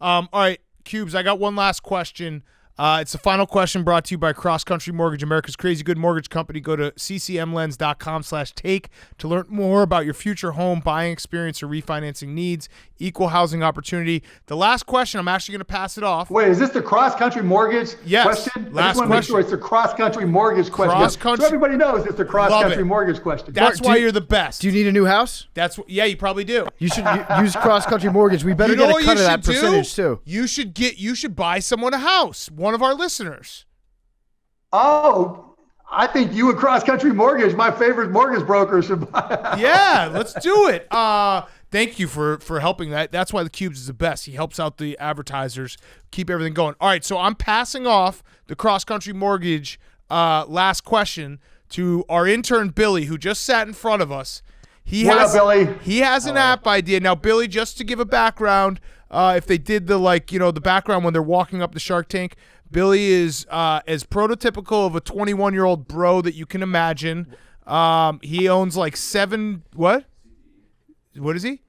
All right, Cubes, I got one last question. It's the final question brought to you by Cross Country Mortgage, America's crazy good mortgage company. Go to ccmlens.com/take to learn more about your future home buying experience or refinancing needs, equal housing opportunity. The last question, I'm actually going to pass it off. Wait, is this the cross country mortgage question? Last I just want to make sure it's the cross country mortgage question. So everybody knows it's the cross country mortgage question. That's why you're the best. Do you need a new house? Yeah, you probably do. You should use cross country mortgage. We better get a cut of that percentage too. You should buy someone a house. One of our listeners. Oh, I think you and Cross Country Mortgage, my favorite mortgage broker, should buy. Yeah, let's do it. Thank you for helping that. That's why the Cubes is the best. He helps out the advertisers, keep everything going. All right, so I'm passing off the Cross Country Mortgage last question to our intern, Billy, who just sat in front of us. He has an app idea. Now, Billy, just to give a background, if they did the background when they're walking up the Shark Tank, Billy is as prototypical of a 21-year-old bro that you can imagine. He owns like 7 what? What is he?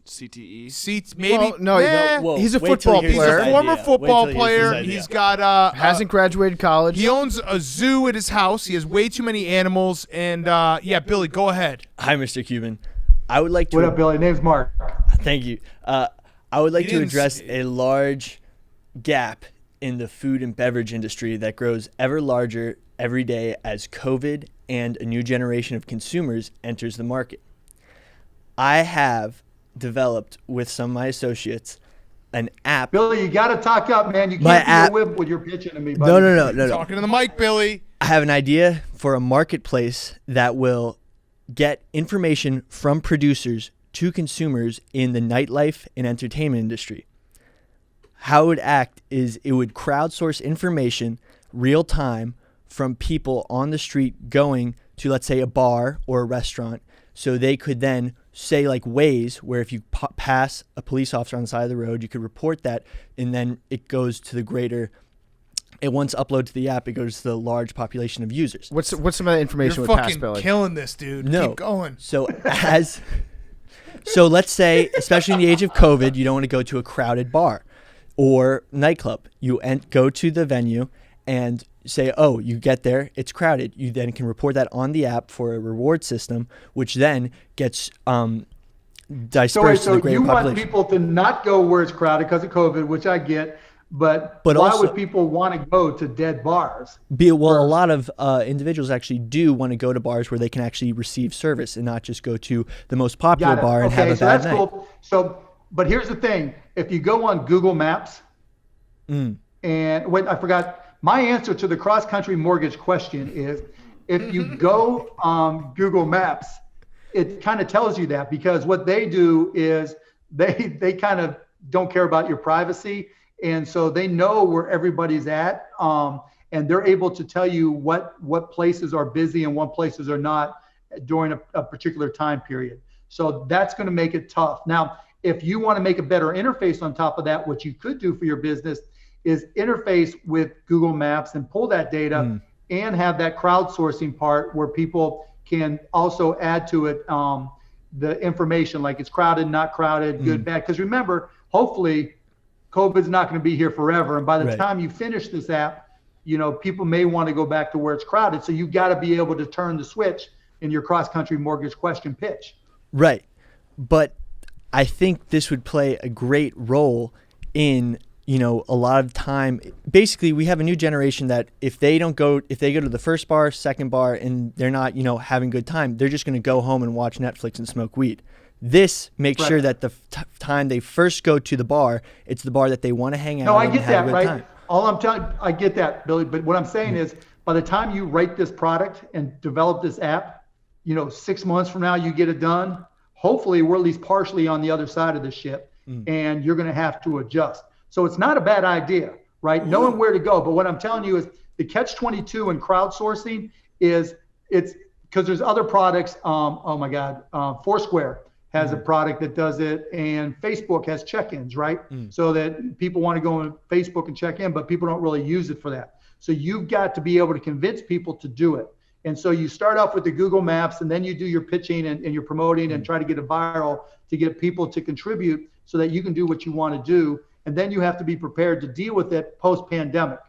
CTE. Maybe. Well, he's a football player. He's a former football player. He's got hasn't graduated college. He owns a zoo at his house. He has way too many animals. And Billy, go ahead. Hi, Mr. Cuban. I would like to. What up, Billy? Name's Mark. Thank you. I would like to address a large gap in the food and beverage industry that grows ever larger every day as COVID and a new generation of consumers enters the market. I have developed with some of my associates an app. Billy, you got to talk up, man. You can't be a whip with your pitching to me, buddy. No. Talking to the mic, Billy. I have an idea for a marketplace that will get information from producers to consumers in the nightlife and entertainment industry. How it would act is it would crowdsource information real time from people on the street going to, let's say, a bar or a restaurant. So they could then say like Waze, where if you pass a police officer on the side of the road, you could report that, and then it goes to the greater. It once uploaded to the app, it goes to the large population of users. What's some of that information You're with Pass fucking Billy? Killing this, dude. No. Keep going. So let's say, especially in the age of COVID, you don't want to go to a crowded bar or nightclub. You go to the venue and say, oh, you get there, it's crowded. You then can report that on the app for a reward system, which then gets dispersed to the greater population. So you want people to not go where it's crowded because of COVID, which I get, but why also, would people want to go to dead bars? A lot of individuals actually do want to go to bars where they can actually receive service and not just go to the most popular bar and have a bad night. Cool. So, but here's the thing. If you go on Google Maps, and wait, I forgot. My answer to the cross-country mortgage question is, if you go on Google Maps, it kind of tells you that, because what they do is they kind of don't care about your privacy. And so they know where everybody's at, and they're able to tell you what places are busy and what places are not during a particular time period. So that's going to make it tough. Now, if you want to make a better interface on top of that, what you could do for your business is interface with Google Maps and pull that data and have that crowdsourcing part where people can also add to it the information, like it's crowded, not crowded, good, bad. Because remember, hopefully, COVID's not going to be here forever. And by the time you finish this app, people may want to go back to where it's crowded. So you got to be able to turn the switch in your cross-country mortgage question pitch. Right. But I think this would play a great role in, a lot of time. Basically, we have a new generation that if they go to the first bar, second bar, and they're not, having a good time, they're just going to go home and watch Netflix and smoke weed. This makes sure that the time they first go to the bar, it's the bar that they want to hang out. No, I get that, right? Time. All I'm telling, I get that, Billy. But what I'm saying is, by the time you write this product and develop this app, 6 months from now, you get it done. Hopefully, we're at least partially on the other side of the ship, and you're going to have to adjust. So it's not a bad idea, right? Knowing where to go. But what I'm telling you is the catch-22 in crowdsourcing is it's because there's other products. Foursquare has a product that does it, and Facebook has check-ins, right? So that people want to go on Facebook and check in, but people don't really use it for that. So you've got to be able to convince people to do it. And so you start off with the Google Maps, and then you do your pitching and your promoting and try to get it viral to get people to contribute so that you can do what you want to do. and then you have to be prepared to deal with it post-pandemic.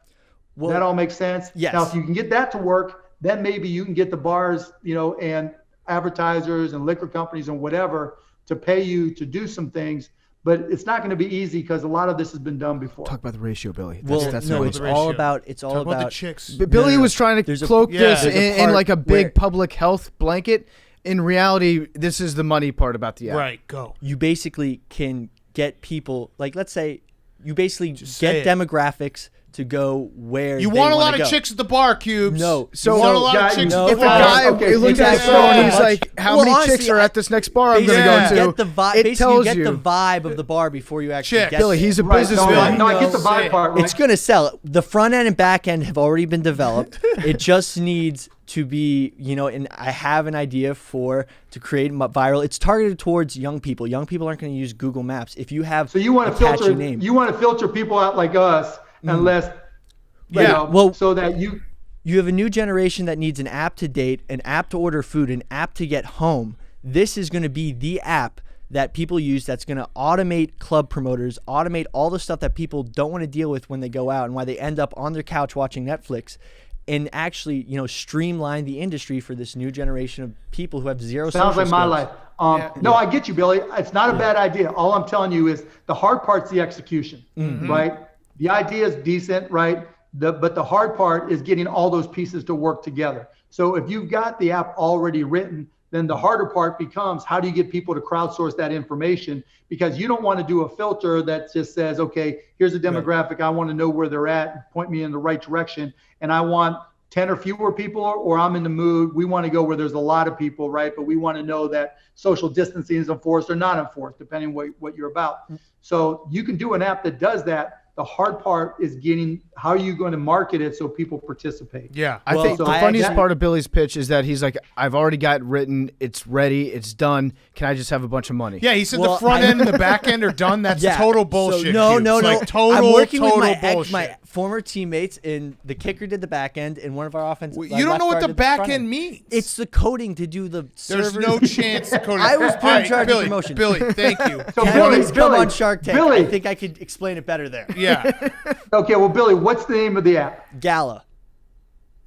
Well, that all makes sense? Yes. Now, if you can get that to work, then maybe you can get the bars, and advertisers and liquor companies and whatever to pay you to do some things. But it's not going to be easy because a lot of this has been done before. Talk about the ratio, Billy. It's all about the chicks. But Billy was trying to cloak this in like a big public health blanket. In reality, this is the money part about the app. Right, go. You basically can get people, like let's say you basically get demographics to go where you they want a lot go. of chicks at the bar, Cubes. No. So you want a lot of chicks at the If a bar. guy looks at his phone and he's like, how many honestly, chicks are at this next bar I'm going to you go get to? the vibe. It Basically, tells you get you. the vibe of the bar before you actually Chicks. get Billy, there. he's a Right. businessman. No, I get the vibe part. Right? It's going to sell. The front end and back end have already been developed. It just needs to be, and I have an idea to create viral. It's targeted towards young people. Young people aren't going to use Google Maps. If you have So you want a to filter? catchy name. You want to filter people out like us, unless so that you. You have a new generation that needs an app to date, an app to order food, an app to get home. This is going to be the app that people use that's going to automate club promoters, automate all the stuff that people don't want to deal with when they go out and why they end up on their couch watching Netflix, and actually, streamline the industry for this new generation of people who have zero Sounds social like my skills. life. No, I get you, Billy. It's not a bad idea. All I'm telling you is the hard part's the execution, right? The idea is decent, right? But the hard part is getting all those pieces to work together. So if you've got the app already written, then the harder part becomes how do you get people to crowdsource that information? Because you don't want to do a filter that just says, okay, here's a demographic. I want to know where they're at, point me in the right direction. And I want 10 or fewer people, or I'm in the mood. We want to go where there's a lot of people, right? But we want to know that social distancing is enforced or not enforced, depending what you're about. So you can do an app that does that. The hard part is getting how are you going to market it so people participate. Yeah. I think the funniest part of Billy's pitch is that he's like, I've already got it written. It's ready. It's done. Can I just have a bunch of money? Yeah, he said the front end and the back end are done. That's total bullshit. So, no. Like, total, I'm working with bullshit. my former teammates, and the kicker did the back end, and one of our offensive. You don't know what the back end means. It's the coding to do the. There's servers. no chance the coding. I was put in charge of Billy, promotion. Billy, thank you. So Please come Billy, on Shark Tank. Billy. I think I could explain it better there. Yeah. Okay, well, Billy, what's the name of the app? Gala.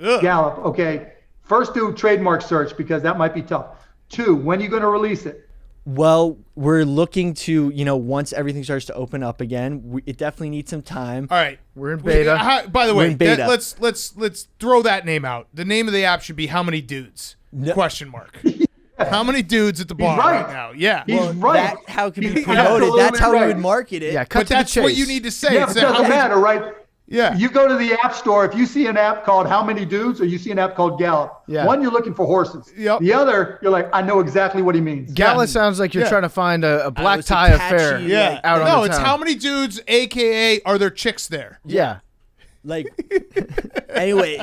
Ugh. Gallup. Okay. First, do trademark search because that might be tough. 2, when are you going to release it? Well, we're looking to, once everything starts to open up again, it definitely needs some time. All right. We're in beta. By the We're way, in beta. let's throw that name out. The name of the app should be How Many Dudes? Question mark. How many dudes at the bar right now? Yeah. He's right. That's how it can be He's promoted. That's how we absolutely would right. market it. Yeah, cut But to that's the chase. what you need to say. Yeah, It's it doesn't matter, right? Yeah. You go to the app store, if you see an app called How Many Dudes or you see an app called Gallup, one, you're looking for horses. Yep. The other, you're like, I know exactly what he means. Gala sounds like you're trying to find a black it's a tie catchy, affair Yeah. out on No, the it's town. How Many Dudes, a.k.a. Are there chicks there? Yeah. Like, anyway,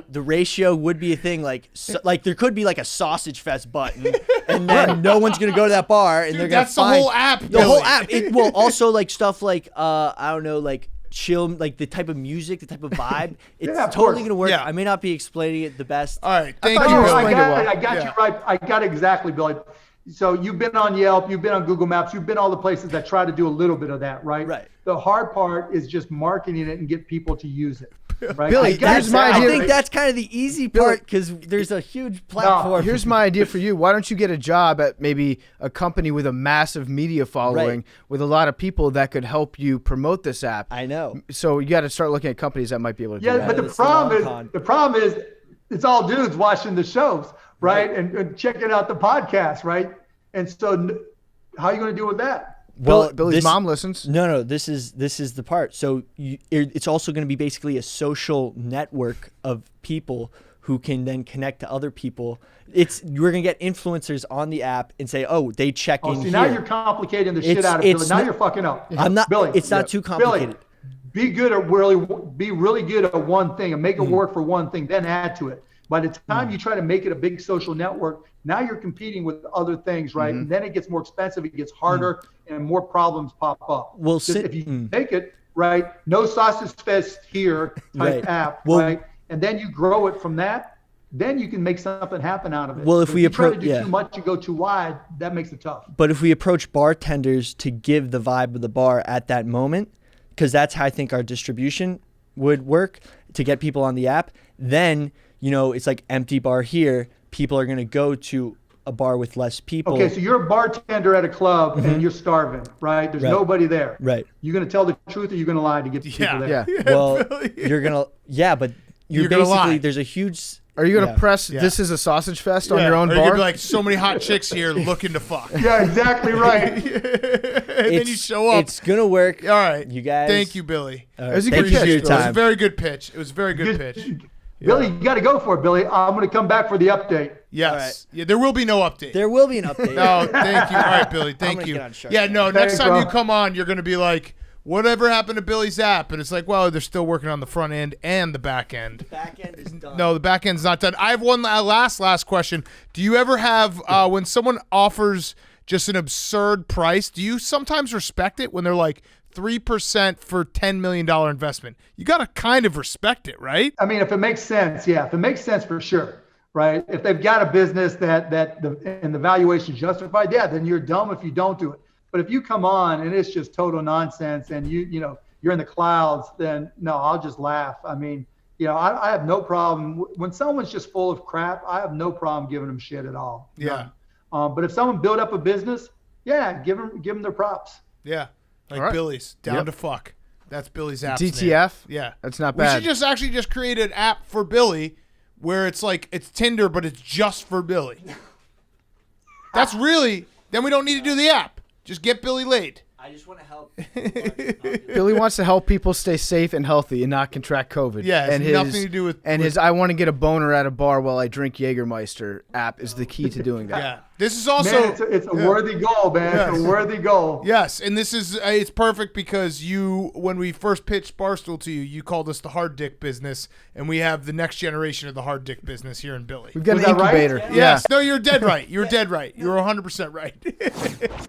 the ratio would be a thing. Like there could be like a sausage fest button, and then no one's gonna go to that bar, and they're gonna That's find the whole app. the whole app. It will also like stuff like I don't know, like chill, like the type of music, the type of vibe. It's Yeah, of totally course. gonna work. Yeah. I may not be explaining it the best. All right. Thank thought you. you were Billy. explaining it well. I got you right. I got it exactly, Billy. So you've been on Yelp, you've been on Google Maps, you've been all the places that try to do a little bit of that, right? Right. The hard part is just marketing it and get people to use it. Right? Billy, here's my I idea. think that's kind of the easy part because there's a huge platform. Here's my idea for you. Why don't you get a job at maybe a company with a massive media following with a lot of people that could help you promote this app? I know. So you got to start looking at companies that might be able to do Yeah, that. but the It's a long con. problem is it's all dudes watching the shows, right? And checking out the podcast, right? And so how are you going to deal with that? Billy's mom listens. No, this is the part. So it's also going to be basically a social network of people who can then connect to other people. We're going to get influencers on the app and say, oh, they check in See, here. now you're complicating the shit out of Billy. Now you're fucking up. I'm not. Billy, It's not too complicated. Billy, be really good at one thing and make it work for one thing, then add to it. By the time you try to make it a big social network, now you're competing with other things, right? And then it gets more expensive, it gets harder, and more problems pop up. Well, if you make it, right, no sausage fest here type Right. app, Well- right? And then you grow it from that, then you can make something happen out of it. Well, if But we you try to approach- do yeah. too much, you go too wide, that makes it tough. But if we approach bartenders to give the vibe of the bar at that moment, because that's how I think our distribution would work to get people on the app. Then, it's like empty bar here. People are going to go to a bar with less people. Okay, so you're a bartender at a club and you're starving, right? There's nobody there. Right. You're going to tell the truth or you're going to lie to get the people there? Yeah. Well, you're going to, but you're gonna lie. basically, there's a huge... Are you gonna press "This is a sausage fest" on your own or bar? you're gonna be like, so many hot chicks here looking to fuck. Yeah, exactly right. And then you show up. It's gonna work. All right, you guys. Thank you, Billy. It was a Thank good you for pitch, your though. It was a time. very good pitch. It was a very good pitch. Billy, you got to go for it, Billy. I'm going to come back for the update. Yes. All right. Yeah, there will be no update. There will be an update. No, thank you. All right, Billy. Thank gonna you. get on Shark Yeah, Tank. no, next Thanks, time bro. you come on, you're going to be like, whatever happened to Billy's app? And it's like, well, they're still working on the front end and the back end. Back end is done. No, the back end's not done. I have one last question. Do you ever have, when someone offers just an absurd price, do you sometimes respect it when they're like 3% for $10 million investment? You got to kind of respect it, right? I mean, if it makes sense, yeah. If it makes sense, for sure, right? If they've got a business and the valuation is justified, yeah, then you're dumb if you don't do it. But if you come on and it's just total nonsense and you're in the clouds, then no, I'll just laugh. I mean, I have no problem when someone's just full of crap. I have no problem giving them shit at all. Yeah. But if someone built up a business, yeah, give them their props. Yeah. Like All right. Billy's. Down Yep. to fuck. That's Billy's app. DTF? Yeah. That's not We bad. should just create an app for Billy where it's like it's Tinder, but it's just for Billy. That's really, then we don't need to do the app. Just get Billy laid. I just want to help. Billy wants to help people stay safe and healthy and not contract COVID. Yeah, it's and nothing to do with- his "I want to get a boner at a bar while I drink Jägermeister" app is the key to doing that. Yeah. This is also Man, it's a worthy goal, man. Yes. It's a worthy goal. Yes, and this is it's perfect because when we first pitched Barstool to you, you called us the hard dick business, and we have the next generation of the hard dick business here in Billy. We've got Was an that right? incubator. Yes, no, you're dead right. You're dead right. You're 100% right.